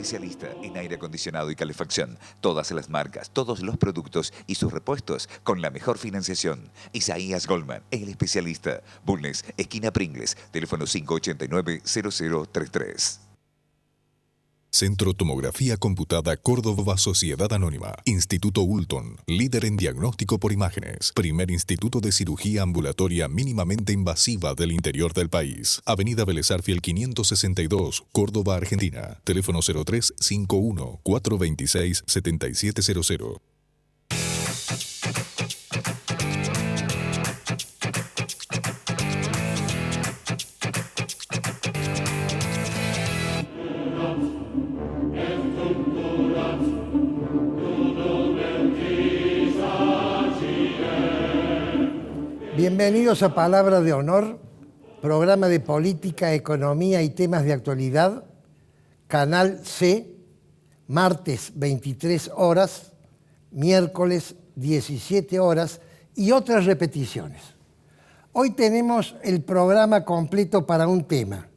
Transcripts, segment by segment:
Especialista en aire acondicionado y calefacción, todas las marcas, todos los productos y sus repuestos con la mejor financiación. Isaías Goldman, el especialista. Bulnes, esquina Pringles, teléfono 589-0033. Centro Tomografía Computada Córdoba Sociedad Anónima. Instituto Ulton, líder en diagnóstico por imágenes. Primer instituto de cirugía ambulatoria mínimamente invasiva del interior del país. Avenida Vélez Arfiel 562, Córdoba, Argentina. Teléfono 0351-426-7700. Bienvenidos a Palabra de Honor, programa de política, economía y temas de actualidad, Canal C, martes 23 horas, miércoles 17 horas y otras repeticiones. Hoy tenemos el programa completo para un tema,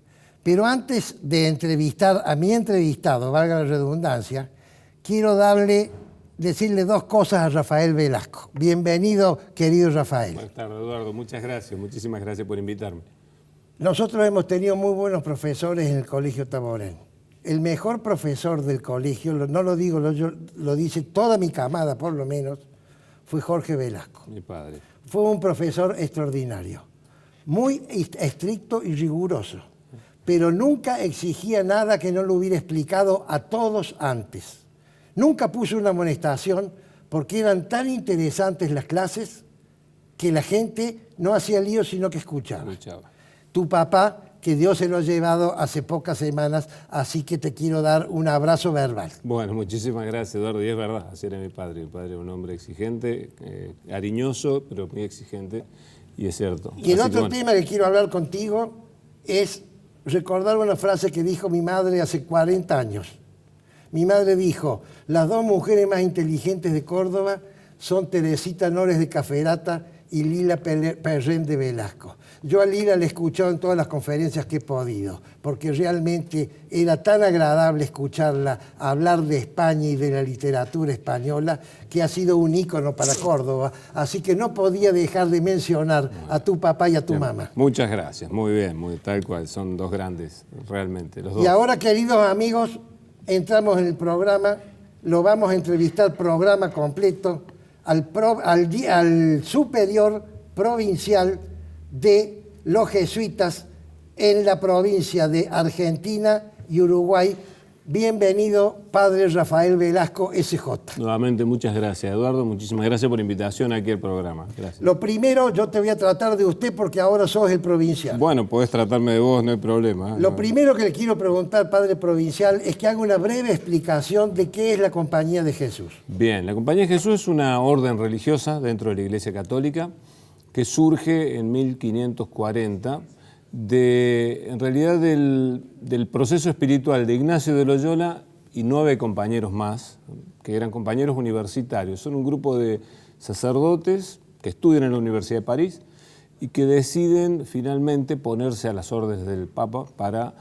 pero antes de entrevistar a mi entrevistado, valga la redundancia, quiero decirle dos cosas a Rafael Velasco. Bienvenido, querido Rafael. Buenas tardes, Eduardo. Muchas gracias. Muchísimas gracias por invitarme. Nosotros hemos tenido muy buenos profesores en el Colegio Taborén. El mejor profesor del colegio, no lo digo yo, lo dice toda mi camada por lo menos, fue Jorge Velasco. Mi padre. Fue un profesor extraordinario, muy estricto y riguroso, pero nunca exigía nada que no lo hubiera explicado a todos antes. Nunca puso una amonestación porque eran tan interesantes las clases que la gente no hacía lío sino que escuchaba. Tu papá, que Dios se lo ha llevado hace pocas semanas, así que te quiero dar un abrazo verbal. Bueno, muchísimas gracias, Eduardo. Y es verdad, así era mi padre. Mi padre era un hombre exigente, cariñoso, pero muy exigente, y es cierto. Y el otro tema que quiero hablar contigo es recordar una frase que dijo mi madre hace 40 años. Mi madre dijo, las dos mujeres más inteligentes de Córdoba son Teresita Nores de Caferata y Lila Perrén de Velasco. Yo a Lila la he escuchado en todas las conferencias que he podido, porque realmente era tan agradable escucharla hablar de España y de la literatura española, que ha sido un ícono para Córdoba. Así que no podía dejar de mencionar a tu papá y a tu mamá. Muchas gracias, muy bien, tal cual. Son dos grandes, realmente, los dos. Y ahora, queridos amigos, entramos en el programa, lo vamos a entrevistar programa completo al superior provincial de los jesuitas en la provincia de Argentina y Uruguay. Bienvenido, padre Rafael Velasco, SJ. Nuevamente, muchas gracias, Eduardo. Muchísimas gracias por la invitación aquí al programa. Gracias. Lo primero, yo te voy a tratar de usted porque ahora sos el provincial. Bueno, podés tratarme de vos, no hay problema. Lo primero que le quiero preguntar, padre provincial, es que haga una breve explicación de qué es la Compañía de Jesús. Bien, la Compañía de Jesús es una orden religiosa dentro de la Iglesia Católica que surge en 1540 en realidad del proceso espiritual de Ignacio de Loyola y 9 compañeros más, que eran compañeros universitarios. Son un grupo de sacerdotes que estudian en la Universidad de París y que deciden finalmente ponerse a las órdenes del Papa para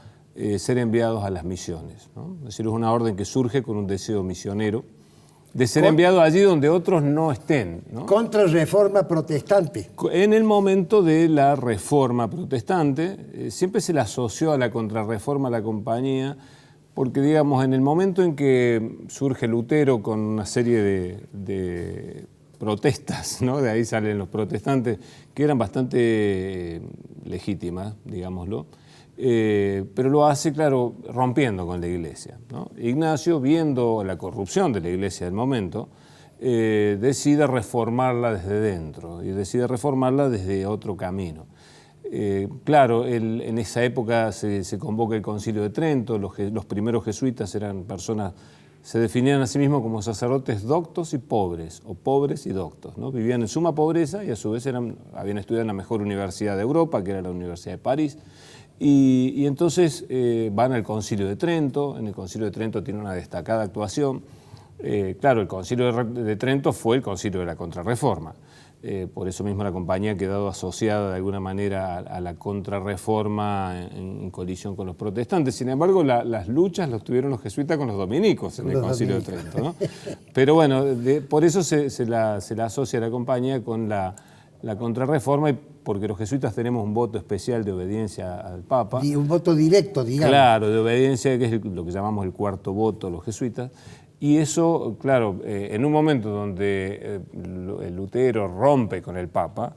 ser enviados a las misiones, ¿no? Es decir, es una orden que surge con un deseo misionero de ser enviado allí donde otros no estén, ¿no? Contrarreforma protestante. En el momento de la Reforma Protestante, siempre se le asoció a la Contrarreforma a la Compañía, porque, digamos, en el momento en que surge Lutero con una serie de protestas, ¿no? De ahí salen los protestantes, que eran bastante legítimas, digámoslo, pero lo hace, claro, rompiendo con la Iglesia, ¿no? Ignacio, viendo la corrupción de la Iglesia del momento, decide reformarla desde dentro y decide reformarla desde otro camino. Claro, en esa época se convoca el Concilio de Trento, los primeros jesuitas eran personas, se definían a sí mismos como sacerdotes doctos y pobres, o pobres y doctos, ¿no? Vivían en suma pobreza y a su vez habían estudiado en la mejor universidad de Europa, que era la Universidad de París, y entonces van al Concilio de Trento. En el Concilio de Trento tiene una destacada actuación. Claro, el Concilio de Trento fue el Concilio de la Contrarreforma. Por eso mismo la compañía ha quedado asociada de alguna manera a la contrarreforma en colisión con los protestantes. Sin embargo, las luchas las tuvieron los jesuitas con los dominicos en el Concilio de Trento, ¿no? Pero bueno, por eso se la asocia a la compañía con la contrarreforma, y porque los jesuitas tenemos un voto especial de obediencia al Papa. Y un voto directo, digamos. Claro, de obediencia, que es lo que llamamos el cuarto voto, los jesuitas. Y eso, claro, en un momento donde el Lutero rompe con el Papa,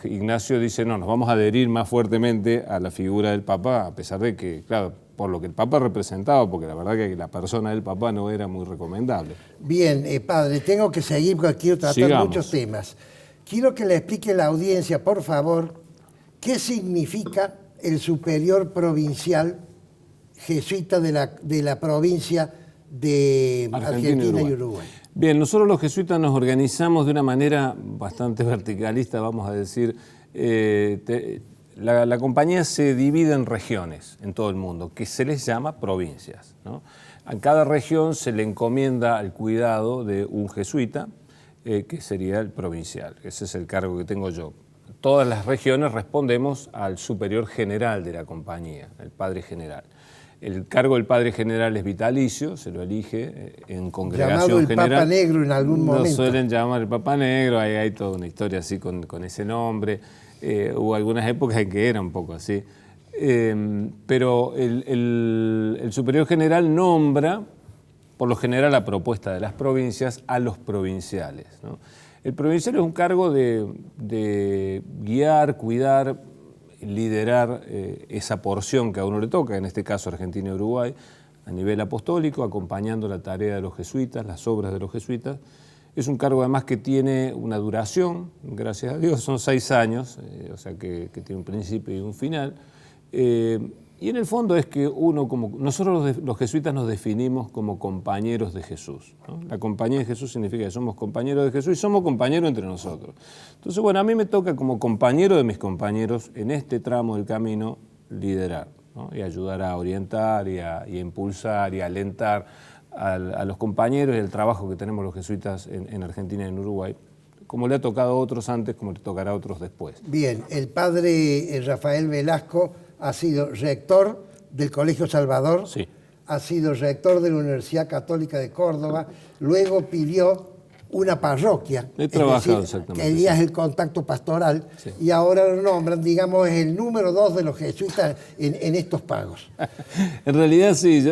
Ignacio dice, no, nos vamos a adherir más fuertemente a la figura del Papa, a pesar de que, claro, por lo que el Papa representaba, porque la verdad que la persona del Papa no era muy recomendable. Bien, padre, tengo que seguir porque quiero tratar muchos temas. Quiero que le explique a la audiencia, por favor, qué significa el superior provincial jesuita de la provincia de Argentina y Uruguay. Bien, nosotros los jesuitas nos organizamos de una manera bastante verticalista, vamos a decir. La compañía se divide en regiones en todo el mundo, que se les llama provincias, ¿no? A cada región se le encomienda al cuidado de un jesuita, que sería el provincial. Ese es el cargo que tengo yo. Todas las regiones respondemos al superior general de la compañía, el padre general. El cargo del padre general es vitalicio, se lo elige en congregación llamado general. El Papa Negro en algún momento. Lo suelen llamar el Papa Negro, hay toda una historia así con ese nombre. Hubo algunas épocas en que era un poco así. Pero el superior general nombra, por lo general a propuesta de las provincias, a los provinciales, ¿no? El provincial es un cargo de guiar, cuidar, liderar esa porción que a uno le toca, en este caso Argentina y Uruguay, a nivel apostólico, acompañando la tarea de los jesuitas, las obras de los jesuitas. Es un cargo además que tiene una duración, gracias a Dios, son 6 años, o sea que tiene un principio y un final. Y en el fondo es que nosotros los jesuitas nos definimos como compañeros de Jesús, ¿no? La compañía de Jesús significa que somos compañeros de Jesús y somos compañeros entre nosotros. Entonces, bueno, a mí me toca como compañero de mis compañeros en este tramo del camino liderar, ¿no? Y ayudar a orientar y a impulsar y a alentar a los compañeros y el trabajo que tenemos los jesuitas en Argentina y en Uruguay, como le ha tocado a otros antes, como le tocará a otros después. Bien, el padre Rafael Velasco ha sido rector del Colegio Salvador, sí. Ha sido rector de la Universidad Católica de Córdoba, luego pidió una parroquia, he trabajado es decir, exactamente, que día sí. es el contacto pastoral, Sí. y ahora lo nombran, digamos, es el número 2 de los jesuitas en estos pagos. En realidad sí, yo,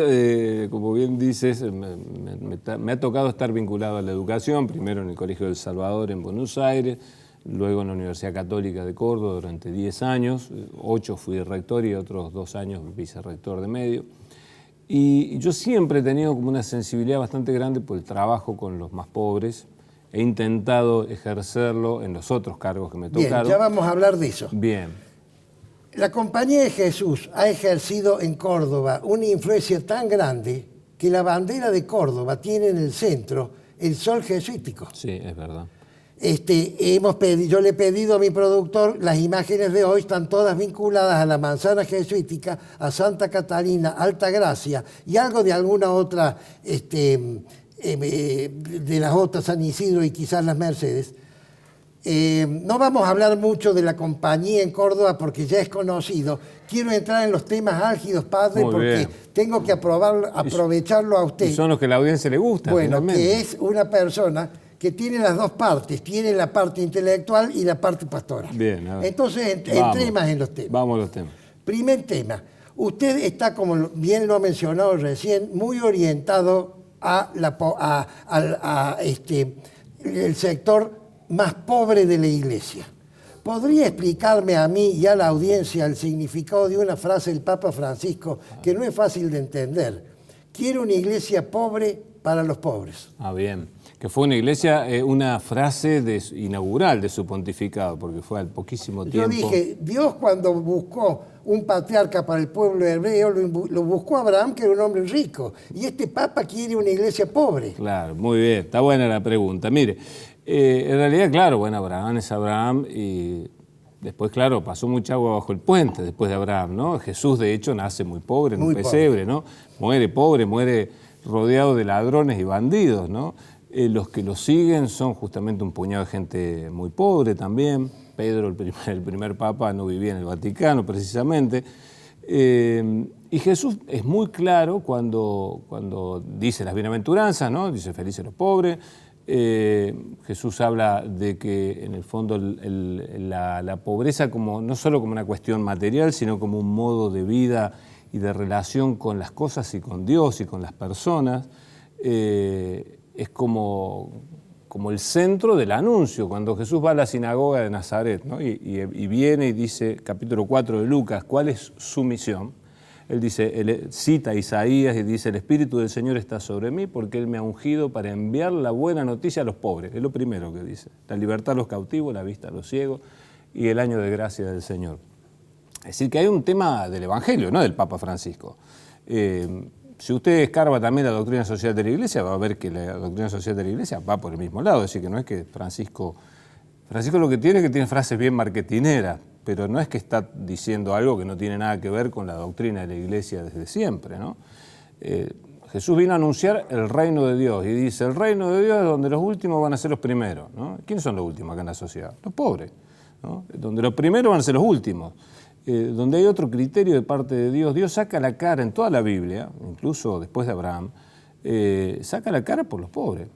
como bien dices, me ha tocado estar vinculado a la educación, primero en el Colegio del Salvador en Buenos Aires, luego en la Universidad Católica de Córdoba durante 10 años, 8 fui rector y otros 2 años vicerrector de medio. Y yo siempre he tenido como una sensibilidad bastante grande por el trabajo con los más pobres. He intentado ejercerlo en los otros cargos que me tocaron. Bien, ya vamos a hablar de eso. Bien. La Compañía de Jesús ha ejercido en Córdoba una influencia tan grande que la bandera de Córdoba tiene en el centro el sol jesuítico. Sí, es verdad. Yo le he pedido a mi productor, las imágenes de hoy están todas vinculadas a la manzana jesuítica, a Santa Catalina, Alta Gracia y algo de alguna otra, de las otras, San Isidro y quizás las Mercedes. No vamos a hablar mucho de la compañía en Córdoba porque ya es conocido. Quiero entrar en los temas álgidos, padre, Muy porque bien. tengo que aprovecharlo a usted. Y son los que a la audiencia le gustan. Bueno, finalmente. que es una persona que tiene las dos partes, tiene la parte intelectual y la parte pastoral. Bien, a ver. Entonces, entré más en los temas. Vamos a los temas. Primer tema. Usted está, como bien lo ha mencionado recién, muy orientado el sector más pobre de la Iglesia. ¿Podría explicarme a mí y a la audiencia el significado de una frase del Papa Francisco que no es fácil de entender? Quiero una iglesia pobre para los pobres. Ah, bien. Que fue una iglesia, una frase inaugural de su pontificado, porque fue al poquísimo Yo tiempo. dije, Dios cuando buscó un patriarca para el pueblo hebreo, lo buscó a Abraham, que era un hombre rico. Y este papa quiere una iglesia pobre. Claro, muy bien, está buena la pregunta. Mire, en realidad, claro, bueno, Abraham es Abraham y después, claro, pasó mucha agua bajo el puente después de Abraham, ¿no? Jesús, de hecho, nace muy pobre en un pesebre, ¿no? Muere pobre, muere rodeado de ladrones y bandidos, ¿no? Los que lo siguen son justamente un puñado de gente muy pobre también. Pedro, el primer papa, no vivía en el Vaticano precisamente. Y Jesús es muy claro cuando dice las bienaventuranzas, ¿no? Dice felices los pobres. Jesús habla de que en el fondo la pobreza no solo como una cuestión material, sino como un modo de vida y de relación con las cosas y con Dios y con las personas. Es como el centro del anuncio. Cuando Jesús va a la sinagoga de Nazaret, ¿no? y viene y dice, capítulo 4 de Lucas, ¿cuál es su misión? Él dice, cita a Isaías y dice, el Espíritu del Señor está sobre mí porque Él me ha ungido para enviar la buena noticia a los pobres. Es lo primero que dice. La libertad a los cautivos, la vista a los ciegos y el año de gracia del Señor. Es decir, que hay un tema del Evangelio, no del Papa Francisco. Si usted escarba también la doctrina social de la Iglesia, va a ver que la doctrina social de la Iglesia va por el mismo lado. Es decir, que no es que Francisco lo que tiene es que tiene frases bien marketineras, pero no es que está diciendo algo que no tiene nada que ver con la doctrina de la Iglesia desde siempre, ¿no? Jesús vino a anunciar el reino de Dios y dice, el reino de Dios es donde los últimos van a ser los primeros, ¿no? ¿Quiénes son los últimos acá en la sociedad? Los pobres, ¿no? Donde los primeros van a ser los últimos. Donde hay otro criterio de parte de Dios, Dios saca la cara en toda la Biblia, incluso después de Abraham, saca la cara por los pobres.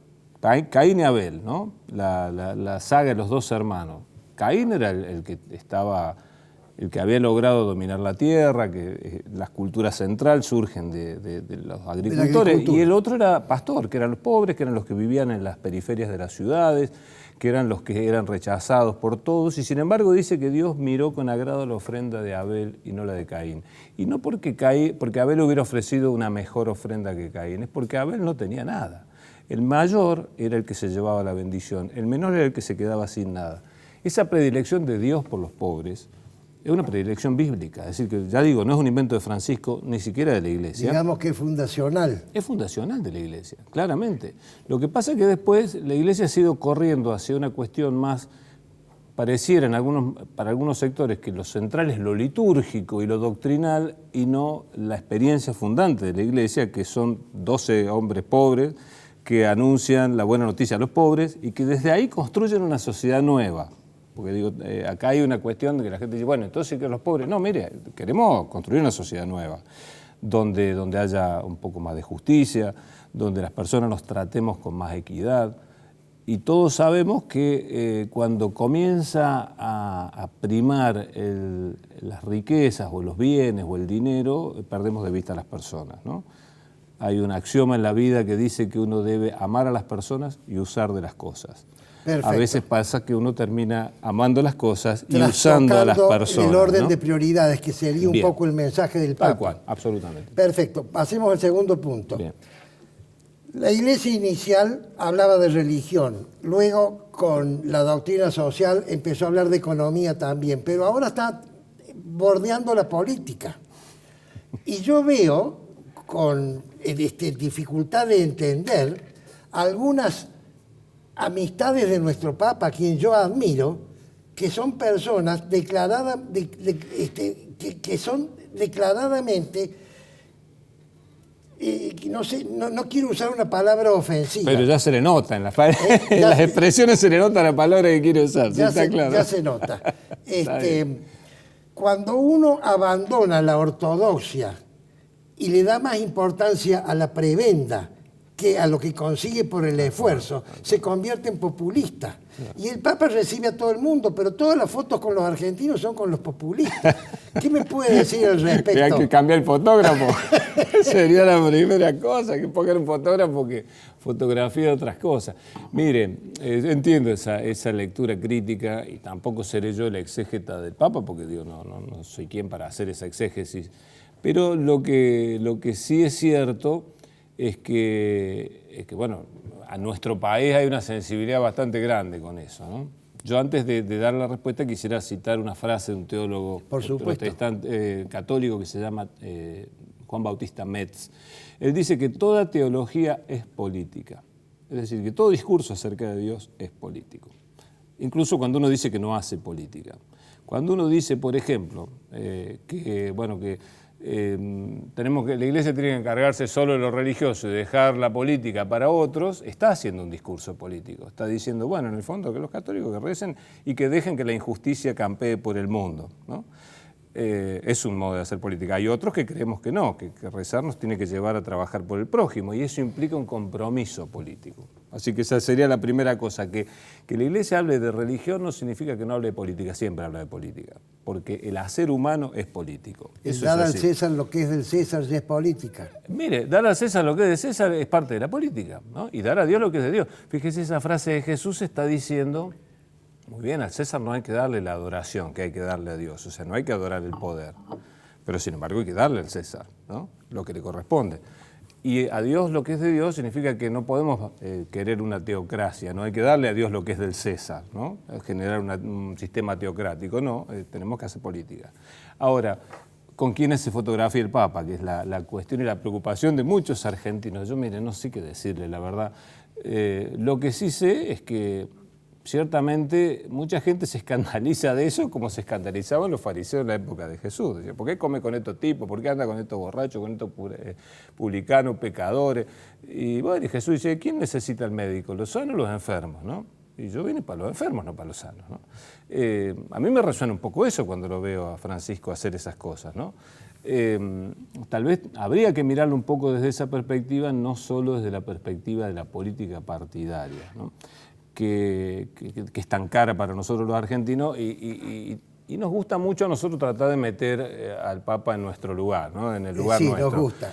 Caín y Abel, ¿no? La saga de los dos hermanos. Caín era el que había logrado dominar la tierra, que las culturas central surgen de los agricultores, y el otro era pastor, que eran los pobres, que eran los que vivían en las periferias de las ciudades, que eran los que eran rechazados por todos, y sin embargo dice que Dios miró con agrado la ofrenda de Abel y no la de Caín. Y no porque Abel hubiera ofrecido una mejor ofrenda que Caín, es porque Abel no tenía nada. El mayor era el que se llevaba la bendición, el menor era el que se quedaba sin nada. Esa predilección de Dios por los pobres es una predilección bíblica, es decir, que ya digo, no es un invento de Francisco, ni siquiera de la Iglesia. Digamos que es fundacional. Es fundacional de la Iglesia, claramente. Lo que pasa es que después la Iglesia ha sido corriendo hacia una cuestión más, pareciera para algunos sectores que lo central es lo litúrgico y lo doctrinal y no la experiencia fundante de la Iglesia, que son 12 hombres pobres que anuncian la buena noticia a los pobres y que desde ahí construyen una sociedad nueva. Porque digo, acá hay una cuestión de que la gente dice, bueno, entonces que los pobres... No, mire, queremos construir una sociedad nueva, donde haya un poco más de justicia, donde las personas nos tratemos con más equidad. Y todos sabemos que cuando comienza a primar las riquezas o los bienes o el dinero, perdemos de vista a las personas, ¿no? Hay un axioma en la vida que dice que uno debe amar a las personas y usar de las cosas. Perfecto. A veces pasa que uno termina amando las cosas y usando a las personas. El orden, ¿no?, de prioridades, que sería un poco el mensaje del Papa. Tal cual, absolutamente. Perfecto. Pasemos al segundo punto. Bien. La Iglesia inicial hablaba de religión, luego con la doctrina social empezó a hablar de economía también, pero ahora está bordeando la política. Y yo veo con dificultad de entender algunas amistades de nuestro Papa, a quien yo admiro, que son personas que son declaradamente, no quiero usar una palabra ofensiva. Pero ya se le nota, en las expresiones se le nota la palabra que quiere usar, ¿sí? Está claro. Ya se nota. Cuando uno abandona la ortodoxia y le da más importancia a la prebenda que a lo que consigue por el esfuerzo, se convierte en populista. Y el Papa recibe a todo el mundo, pero todas las fotos con los argentinos son con los populistas. ¿Qué me puede decir al respecto? Hay que cambiar el fotógrafo. Sería la primera cosa, que pongan un fotógrafo que fotografía otras cosas. Miren, entiendo esa lectura crítica y tampoco seré yo el exégeta del Papa, porque digo, no soy quien para hacer esa exégesis. Pero lo que sí es cierto es que bueno, a nuestro país hay una sensibilidad bastante grande con eso, ¿no? Yo antes de dar la respuesta quisiera citar una frase de un teólogo protestante, católico que se llama Juan Bautista Metz. Él dice que toda teología es política, es decir, que todo discurso acerca de Dios es político, incluso cuando uno dice que no hace política. Cuando uno dice, por ejemplo, tenemos que la Iglesia tiene que encargarse solo de lo religioso y dejar la política para otros, está haciendo un discurso político. Está diciendo, bueno, en el fondo que los católicos que recen y que dejen que la injusticia campee por el mundo, ¿no? Es un modo de hacer política. Hay otros que creemos que no, que rezar nos tiene que llevar a trabajar por el prójimo y eso implica un compromiso político. Así que esa sería la primera cosa, que la Iglesia hable de religión no significa que no hable de política, siempre habla de política, porque el hacer humano es político. Eso dar al César lo que es del César ya es política. Mire, dar al César lo que es de César es parte de la política, ¿no? Y dar a Dios lo que es de Dios. Fíjese, esa frase de Jesús está diciendo... Muy bien, al César no hay que darle la adoración que hay que darle a Dios, o sea, no hay que adorar el poder, pero sin embargo hay que darle al César, ¿no? Lo que le corresponde. Y a Dios lo que es de Dios significa que no podemos querer una teocracia, no hay que darle a Dios lo que es del César, ¿no? Generar un sistema teocrático, no, tenemos que hacer política. Ahora, ¿con quiénes se fotografía el Papa? Que es la cuestión y la preocupación de muchos argentinos. Yo, mire, no sé qué decirle, la verdad. Lo que sí sé es que ciertamente mucha gente se escandaliza de eso como se escandalizaban los fariseos en la época de Jesús. Decía, ¿por qué come con estos tipos? ¿Por qué anda con estos borrachos, con estos publicanos, pecadores? Y bueno, y Jesús dice, ¿quién necesita el médico? ¿Los sanos o los enfermos? ¿No? Y yo vine para los enfermos, no para los sanos, ¿no? A mí me resuena un poco eso cuando lo veo a Francisco hacer esas cosas, ¿no? Tal vez habría que mirarlo un poco desde esa perspectiva, no solo desde la perspectiva de la política partidaria, ¿no? Que es tan cara para nosotros los argentinos y nos gusta mucho a nosotros tratar de meter al Papa en nuestro lugar, ¿no? En el lugar nuestro. Nos gusta.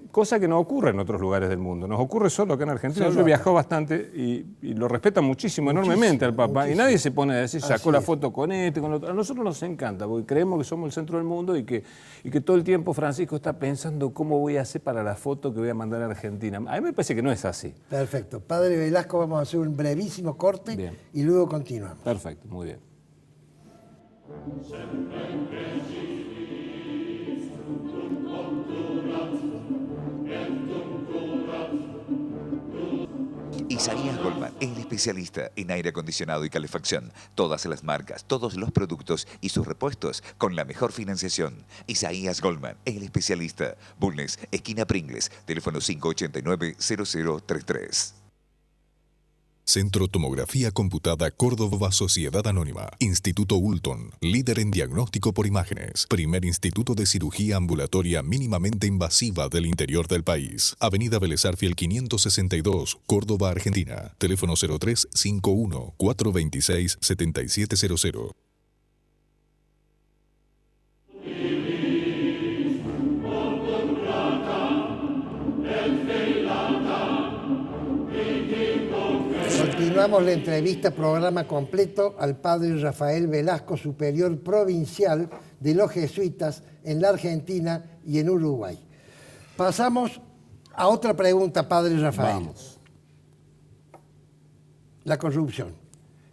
Cosa que no ocurre en otros lugares del mundo, nos ocurre solo acá en Argentina. Yo he viajado bastante y lo respetan muchísimo, enormemente al Papa, y nadie se pone a decir, sacó la foto con este, con otro. A nosotros nos encanta, porque creemos que somos el centro del mundo y que todo el tiempo Francisco está pensando cómo voy a hacer para la foto que voy a mandar a Argentina. A mí me parece que no es así. Perfecto. Padre Velasco, vamos a hacer un brevísimo corte. Bien. Y luego continuamos. Perfecto, muy bien. Isaías Goldman, el especialista en aire acondicionado y calefacción. Todas las marcas, todos los productos y sus repuestos con la mejor financiación. Isaías Goldman, el especialista. Bulnes, esquina Pringles, teléfono 589-0033. Centro Tomografía Computada Córdoba Sociedad Anónima. Instituto Ulton, líder en diagnóstico por imágenes. Primer instituto de cirugía ambulatoria mínimamente invasiva del interior del país. Avenida Vélez Arfiel 562, Córdoba, Argentina. Teléfono 0351-426-7700. Continuamos la entrevista, programa completo, al padre Rafael Velasco, superior provincial de los jesuitas en la Argentina y en Uruguay. Pasamos a otra pregunta, padre Rafael. Vamos. La corrupción.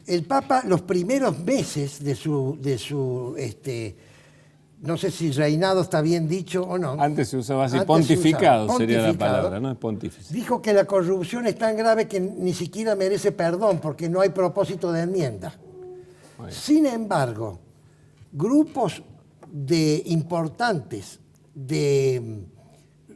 El Papa, los primeros meses de su no sé si reinado está bien dicho o no. Antes se usaba así, pontificado sería la palabra, ¿no? Es pontífice. Dijo que la corrupción es tan grave que ni siquiera merece perdón porque no hay propósito de enmienda. Sin embargo, grupos importantes de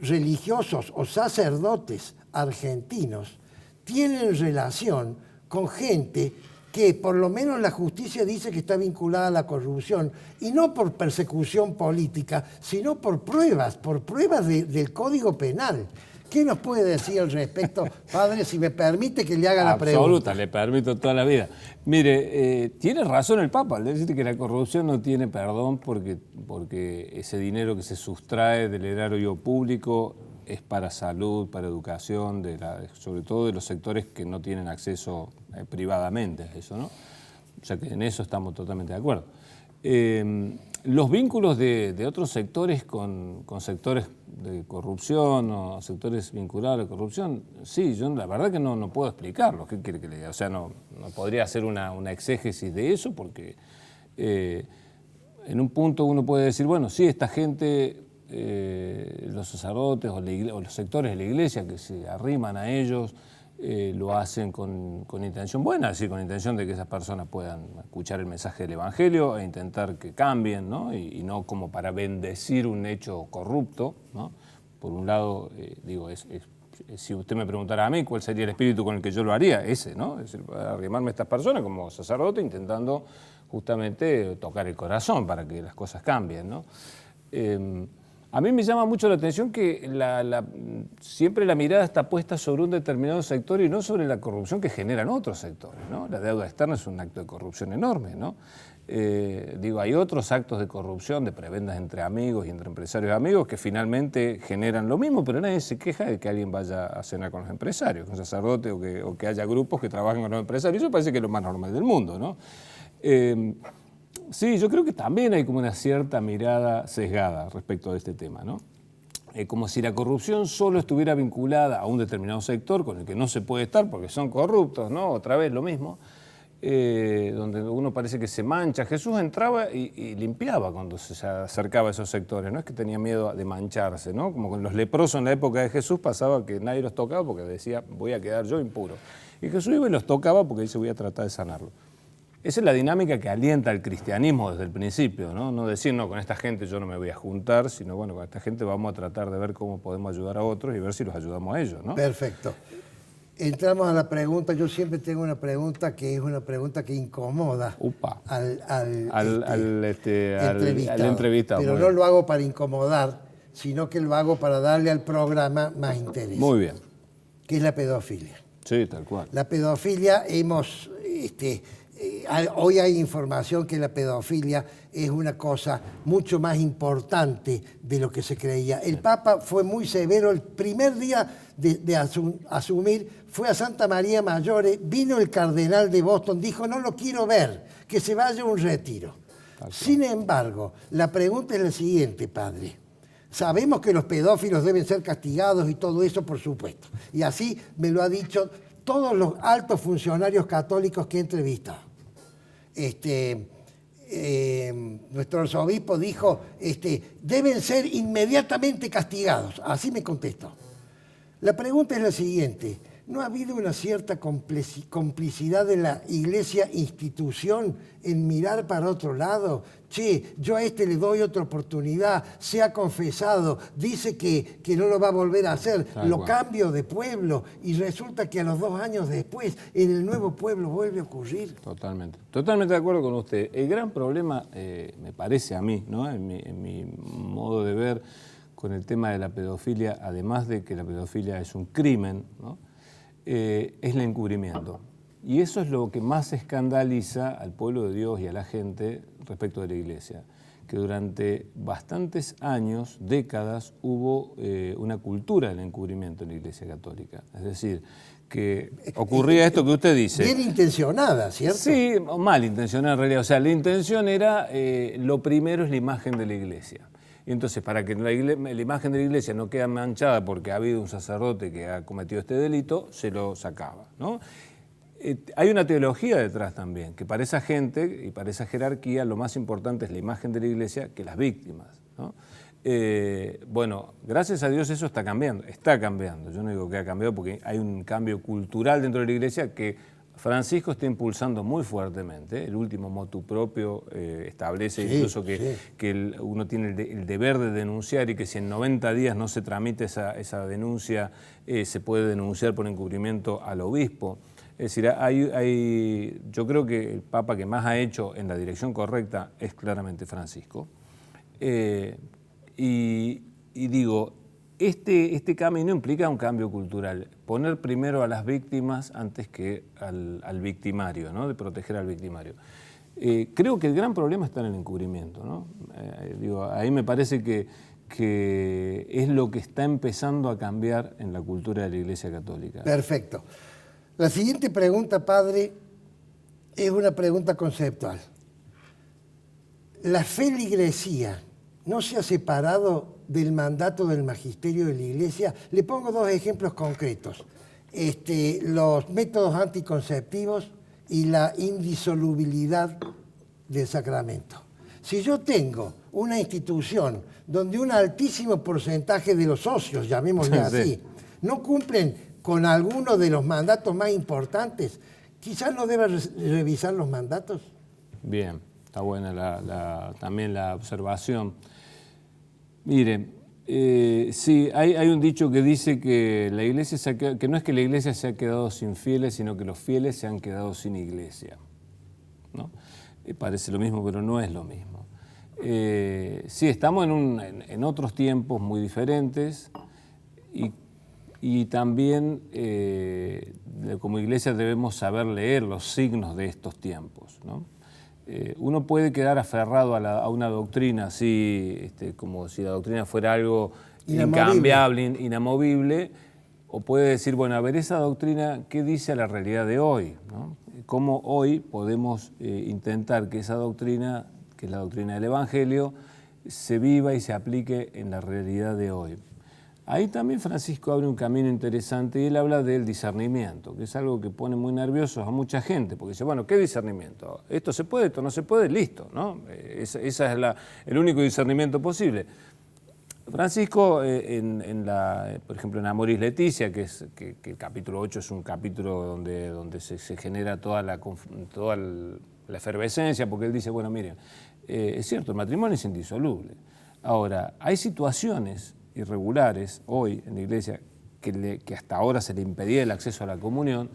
religiosos o sacerdotes argentinos tienen relación con gente que por lo menos la justicia dice que está vinculada a la corrupción, y no por persecución política, sino por pruebas del Código Penal. ¿Qué nos puede decir al respecto, padre, si me permite que le haga la pregunta? Absoluta, le permito toda la vida. Mire, tiene razón el Papa al decir que la corrupción no tiene perdón porque ese dinero que se sustrae del erario público es para salud, para educación, sobre todo de los sectores que no tienen acceso privadamente a eso, ¿no? O sea que en eso estamos totalmente de acuerdo. Los vínculos de otros sectores con sectores de corrupción o sectores vinculados a la corrupción, sí, yo la verdad que no puedo explicarlo. ¿Qué quiere que le diga? O sea, no podría hacer una exégesis de eso porque en un punto uno puede decir, bueno, sí, esta gente, los sacerdotes o los sectores de la iglesia que se arriman a ellos, lo hacen con intención buena, es decir, con intención de que esas personas puedan escuchar el mensaje del Evangelio e intentar que cambien, ¿no? Y no como para bendecir un hecho corrupto, ¿no? Por un lado, digo, si usted me preguntara a mí cuál sería el espíritu con el que yo lo haría, ese, ¿no? Es decir, arrimarme a estas personas como sacerdote intentando justamente tocar el corazón para que las cosas cambien, ¿no? A mí me llama mucho la atención que siempre la mirada está puesta sobre un determinado sector y no sobre la corrupción que generan otros sectores, ¿no? La deuda externa es un acto de corrupción enorme, ¿no? Hay otros actos de corrupción, de prebendas entre amigos y entre empresarios amigos que finalmente generan lo mismo, pero nadie se queja de que alguien vaya a cenar con los empresarios, con sacerdotes o que haya grupos que trabajen con los empresarios. Eso parece que es lo más normal del mundo, ¿no? Sí, yo creo que también hay como una cierta mirada sesgada respecto de este tema, ¿no? Como si la corrupción solo estuviera vinculada a un determinado sector con el que no se puede estar porque son corruptos, ¿no? Otra vez lo mismo, donde uno parece que se mancha. Jesús entraba y limpiaba cuando se acercaba a esos sectores, no es que tenía miedo de mancharse, ¿no? Como con los leprosos en la época de Jesús pasaba que nadie los tocaba porque decía, voy a quedar yo impuro. Y Jesús iba y los tocaba porque dice, voy a tratar de sanarlo. Esa es la dinámica que alienta el cristianismo desde el principio, ¿no? No decir, no, con esta gente yo no me voy a juntar, sino, bueno, con esta gente vamos a tratar de ver cómo podemos ayudar a otros y ver si los ayudamos a ellos, ¿no? Perfecto. Entramos a la pregunta. Yo siempre tengo una pregunta que es una pregunta que incomoda al entrevistado. Pero no lo hago para incomodar, sino que lo hago para darle al programa más interés. Muy bien. Que es la pedofilia. Sí, tal cual. La pedofilia hoy hay información que la pedofilia es una cosa mucho más importante de lo que se creía. El Papa fue muy severo. El primer día de asumir fue a Santa María Maggiore, vino el cardenal de Boston, dijo, no lo quiero ver, que se vaya a un retiro. Sin embargo, la pregunta es la siguiente, padre. Sabemos que los pedófilos deben ser castigados y todo eso, por supuesto. Y así me lo ha dicho todos los altos funcionarios católicos que he entrevistado. Nuestro arzobispo dijo, deben ser inmediatamente castigados. Así me contestó. La pregunta es la siguiente. ¿No ha habido una cierta complicidad de la iglesia institución en mirar para otro lado? Che, yo a le doy otra oportunidad, se ha confesado, dice que no lo va a volver a hacer, lo cambio de pueblo y resulta que a los 2 años después en el nuevo pueblo vuelve a ocurrir. Totalmente de acuerdo con usted. El gran problema, me parece a mí, ¿no? en mi modo de ver con el tema de la pedofilia, además de que la pedofilia es un crimen, ¿no? Es el encubrimiento. Y eso es lo que más escandaliza al pueblo de Dios y a la gente respecto de la iglesia, que durante bastantes años, décadas, hubo una cultura del encubrimiento en la iglesia católica. Es decir, que ocurría esto que usted dice. Bien intencionada, ¿cierto? Sí, mal intencionada en realidad. O sea, la intención era, lo primero es la imagen de la iglesia. Y entonces, para que la imagen de la iglesia no quede manchada porque ha habido un sacerdote que ha cometido este delito, se lo sacaba, ¿no? Hay una teología detrás también, que para esa gente y para esa jerarquía lo más importante es la imagen de la iglesia que las víctimas, ¿no? Bueno, gracias a Dios eso está cambiando. Yo no digo que ha cambiado porque hay un cambio cultural dentro de la iglesia que Francisco está impulsando muy fuertemente. El último motu propio establece incluso que uno tiene el deber de denunciar y que si en 90 días no se tramite esa denuncia, se puede denunciar por encubrimiento al obispo. Es decir, yo creo que el Papa que más ha hecho en la dirección correcta es claramente Francisco. Y digo, este camino implica un cambio cultural, poner primero a las víctimas antes que al victimario, ¿no? De proteger al victimario. Creo que el gran problema está en el encubrimiento, ¿no? Ahí me parece que es lo que está empezando a cambiar en la cultura de la Iglesia Católica. Perfecto. La siguiente pregunta, padre, es una pregunta conceptual. la feligresía no se ha separado del mandato del magisterio de la Iglesia. Le pongo dos ejemplos concretos. Los métodos anticonceptivos y la indisolubilidad del sacramento. Si yo tengo una institución donde un altísimo porcentaje de los socios, llamémosle así, no cumplen con alguno de los mandatos más importantes, quizás no deba revisar los mandatos. Bien, está buena también la observación. Mire, sí, hay un dicho que dice que la iglesia que no es que la iglesia se ha quedado sin fieles, sino que los fieles se han quedado sin iglesia, ¿no? Parece lo mismo, pero no es lo mismo. Sí, estamos en otros tiempos muy diferentes y también como iglesia debemos saber leer los signos de estos tiempos, ¿no? Uno puede quedar aferrado a una doctrina así, como si la doctrina fuera algo incambiable, inamovible, o puede decir, bueno, a ver, esa doctrina, ¿qué dice a la realidad de hoy, ¿no? ¿Cómo hoy podemos intentar que esa doctrina, que es la doctrina del Evangelio, se viva y se aplique en la realidad de hoy? Ahí también Francisco abre un camino interesante y él habla del discernimiento, que es algo que pone muy nerviosos a mucha gente, porque dice, bueno, ¿qué discernimiento? ¿Esto se puede, esto no se puede? Listo, ¿no? Esa es el único discernimiento posible. Francisco, por ejemplo, en Amoris Laetitia, que el capítulo 8 es un capítulo donde se genera toda la efervescencia, porque él dice, bueno, miren, es cierto, el matrimonio es indisoluble. Ahora, hay situaciones irregulares hoy en la Iglesia que hasta ahora se le impedía el acceso a la comunión,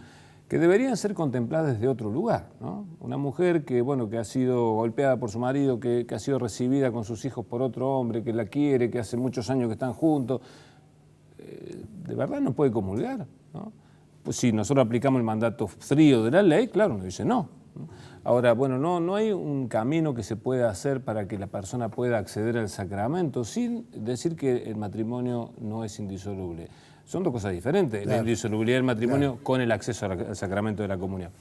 que deberían ser contempladas desde otro lugar, ¿no? Una mujer que ha sido golpeada por su marido, que ha sido recibida con sus hijos por otro hombre, que la quiere, que hace muchos años que están juntos, ¿de verdad no puede comulgar, ¿no? Pues si nosotros aplicamos el mandato frío de la ley, claro, nos dice no. Ahora, no hay un camino que se pueda hacer para que la persona pueda acceder al sacramento sin decir que el matrimonio no es indisoluble. Son dos cosas diferentes, claro. La indisolubilidad del matrimonio con el acceso al sacramento de la comunión.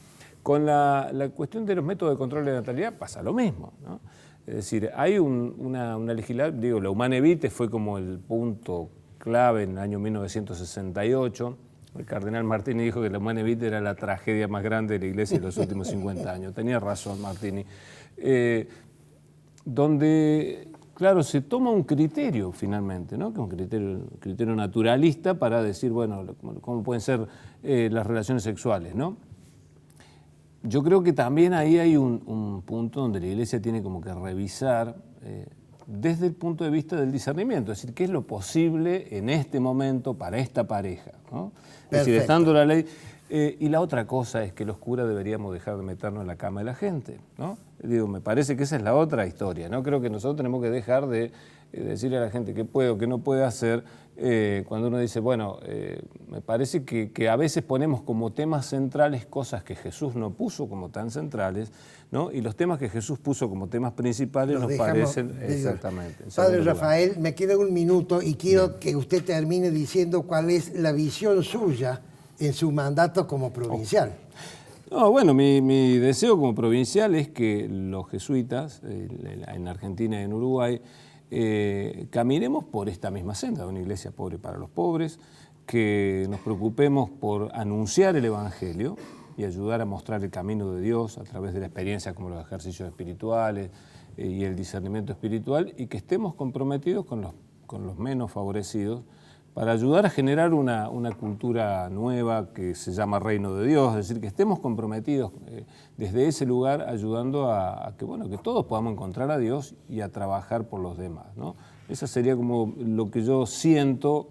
Con la cuestión de los métodos de control de natalidad pasa lo mismo, ¿no? Es decir, hay una legislación, la Humanae Vitae fue como el punto clave en el año 1968. El cardenal Martini dijo que la Humanae Vitae era la tragedia más grande de la Iglesia en los últimos 50 años. Tenía razón Martini. Donde, claro, se toma un criterio finalmente, ¿no? Que es un criterio naturalista para decir, bueno, cómo pueden ser las relaciones sexuales, ¿no? Yo creo que también ahí hay un punto donde la Iglesia tiene como que revisar desde el punto de vista del discernimiento, es decir, qué es lo posible en este momento para esta pareja, ¿no? Es decir, estando la ley. Y la otra cosa es que los curas deberíamos dejar de meternos en la cama de la gente, ¿no? Digo, me parece que esa es la otra historia, ¿no? Creo que nosotros tenemos que dejar de decirle a la gente qué puede o qué no puede hacer cuando uno dice, bueno, me parece que a veces ponemos como temas centrales cosas que Jesús no puso como tan centrales, ¿no? Y los temas que Jesús puso como temas principales nos parecen exactamente. Padre Rafael, me queda un minuto y quiero que usted termine diciendo cuál es la visión suya en su mandato como provincial. No, bueno, mi deseo como provincial es que los jesuitas en Argentina y en Uruguay caminemos por esta misma senda, una iglesia pobre para los pobres, que nos preocupemos por anunciar el Evangelio y ayudar a mostrar el camino de Dios a través de la experiencia como los ejercicios espirituales y el discernimiento espiritual, y que estemos comprometidos con los menos favorecidos para ayudar a generar una cultura nueva que se llama Reino de Dios, es decir, que estemos comprometidos desde ese lugar ayudando a que todos podamos encontrar a Dios y a trabajar por los demás, ¿no? Eso sería como lo que yo siento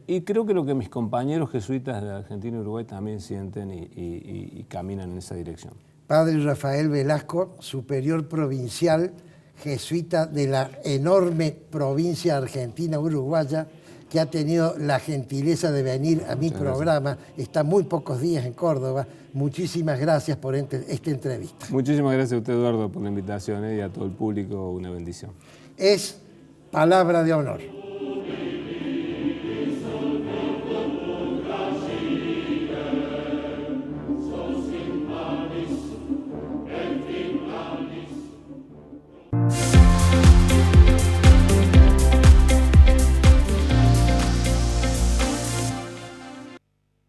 y creo que lo que mis compañeros jesuitas de Argentina y Uruguay también sienten y caminan en esa dirección. Padre Rafael Velasco, superior provincial, jesuita de la enorme provincia argentina-uruguaya, que ha tenido la gentileza de venir a mi programa, está muy pocos días en Córdoba. Muchísimas gracias por esta entrevista. Muchísimas gracias a usted, Eduardo, por la invitación y a todo el público una bendición. Es palabra de honor.